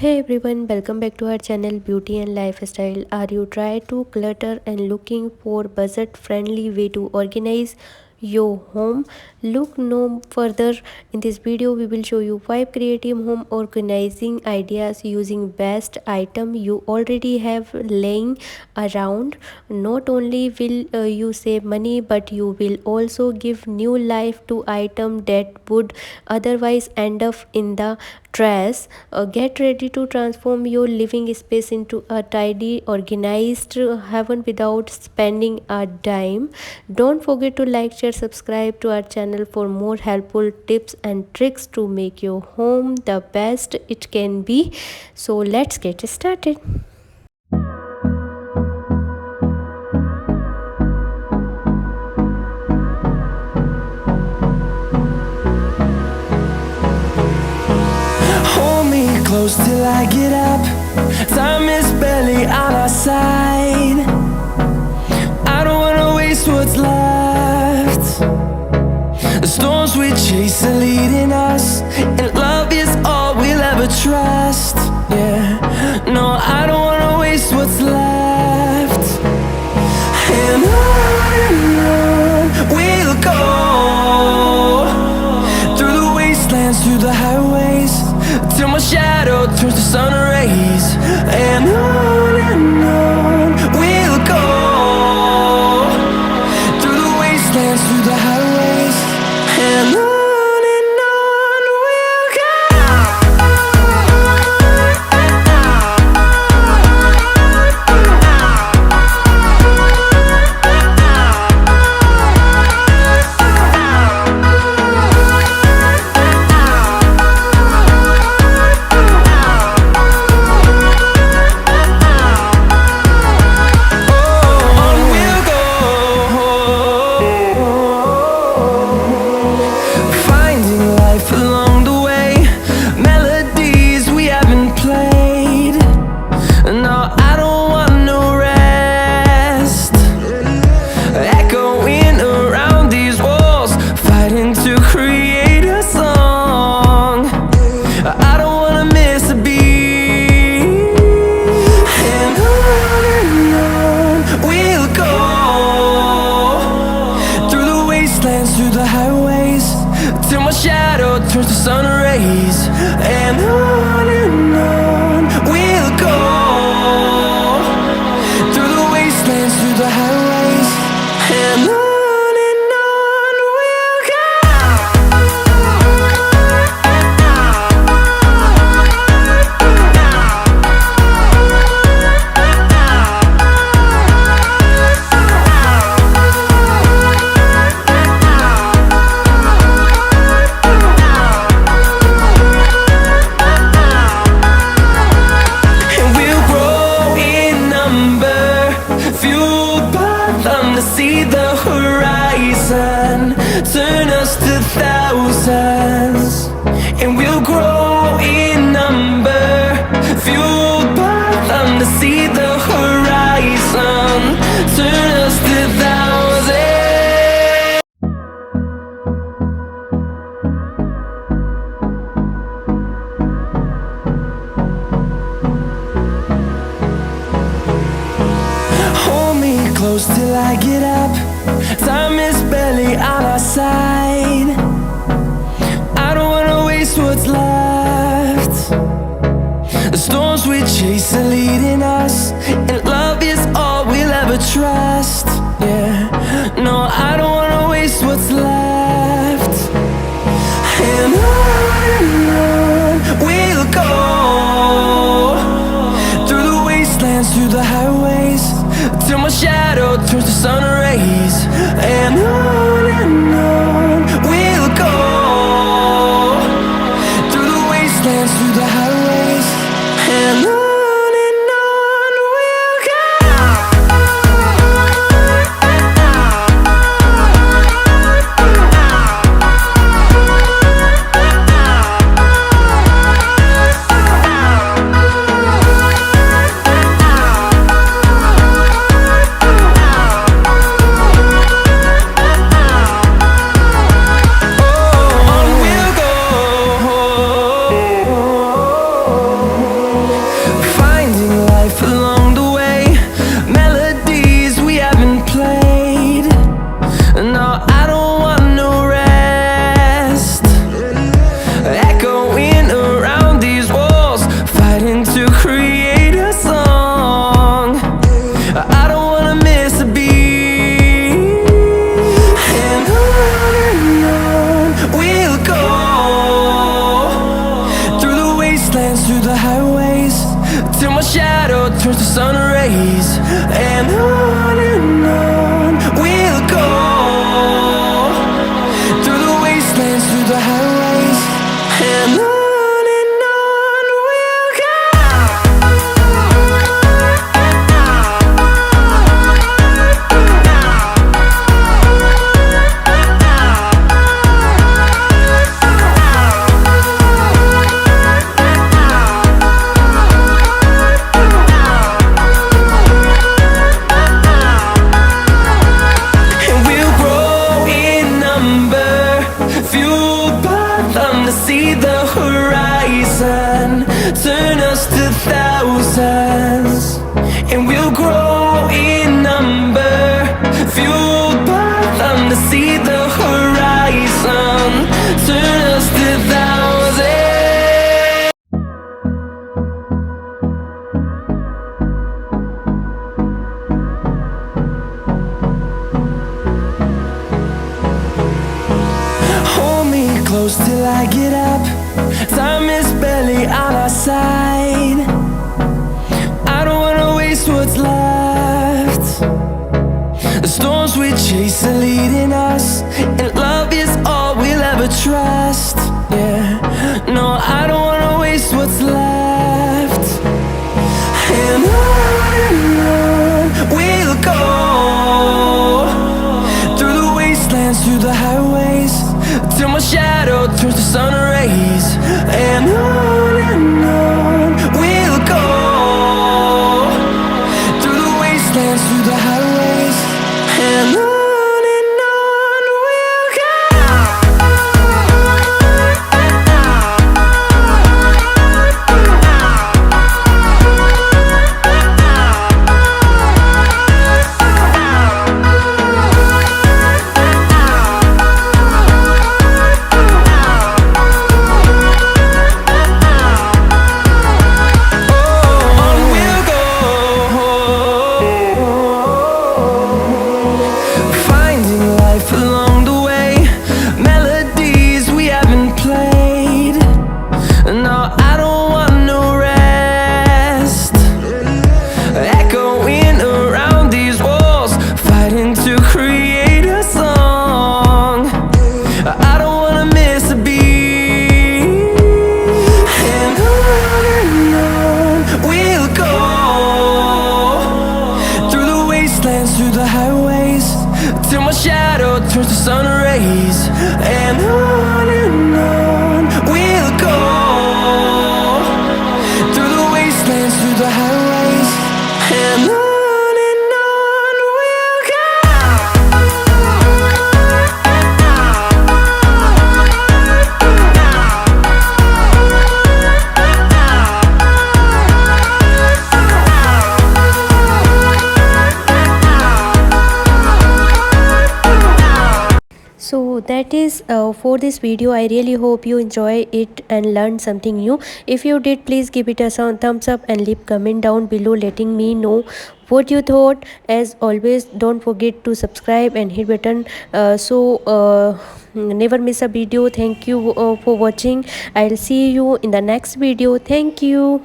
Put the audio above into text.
Hey everyone, welcome back to our channel Beauty and Lifestyle. Are you tired to clutter and looking for budget friendly way to organize your home? Look no further. In this video we will show you 5 creative home organizing ideas using best item you already have laying around. Not only will you save money, but you will also give new life to item that would otherwise end up in the trash. Get ready to transform your living space into a tidy, organized heaven without spending a dime. Don't forget to like, share, subscribe to our channel for more helpful tips and tricks to make your home the best it can be. So let's get started. Close till I get up. Time is barely on our side. I don't wanna waste what's left. The storms we chase are leading us, and love is all we'll ever trust. Yeah, no, I don't wanna waste what's left. And on we'll go, through the wastelands, through the highways, till my shadow turns to sun rays. And on we'll go, through the wastelands, through the highways, and on we'll go. Through the highways, till my shadow turns to sun rays. And on we'll go, through the wastelands, through the highways, and on we'll go. See the horizon turn us to thousands, and we'll grow in number, fueled by them to see the horizon turn us to thousands. Hold me close till I get up. Time is barely on our side. I don't wanna waste what's left. The storms we chase are leading us, and love is all we'll ever trust. Yeah, no, I don't wanna waste what's left. And on we'll go, through the wastelands, through the highways, till my shadow turns to sun rays. And on we'll go, through the wastelands, through the highways, and on we'll go. the highways, till my shadow turns to sun rays. And on we'll go, through the wastelands, through the highways. And on we'll go. See the horizon turn us to thousands, and we'll grow in number, fueled by them to see the horizon turn us to thousands. Hold me close till I get up. Time is barely on our side. I don't wanna waste what's left. The storms we chase are leading us, and love is all we'll ever trust. Yeah, no, I don't wanna waste what's left. And on we'll go, through the wastelands, through the highways, till my shadow turns to sun rays. And on we'll go, through the wastelands, through the highways. And on we'll go. Along the way, melodies we haven't played. No, I don't want no rest. Echoing around these walls, fighting to create a song. I don't wanna miss a beat. And on we'll go, through the wastelands, through the highways, till my shadow turns to sun rays. And on we'll go, through the wastelands, through the highways. And on we'll go. So that is for this video. I really hope you enjoy it and learned something new. If you did, please give it a thumbs up and leave comment down below letting me know what you thought. As always, don't forget to subscribe and hit button so never miss a video. Thank you for watching. I'll see you in the next video. Thank you.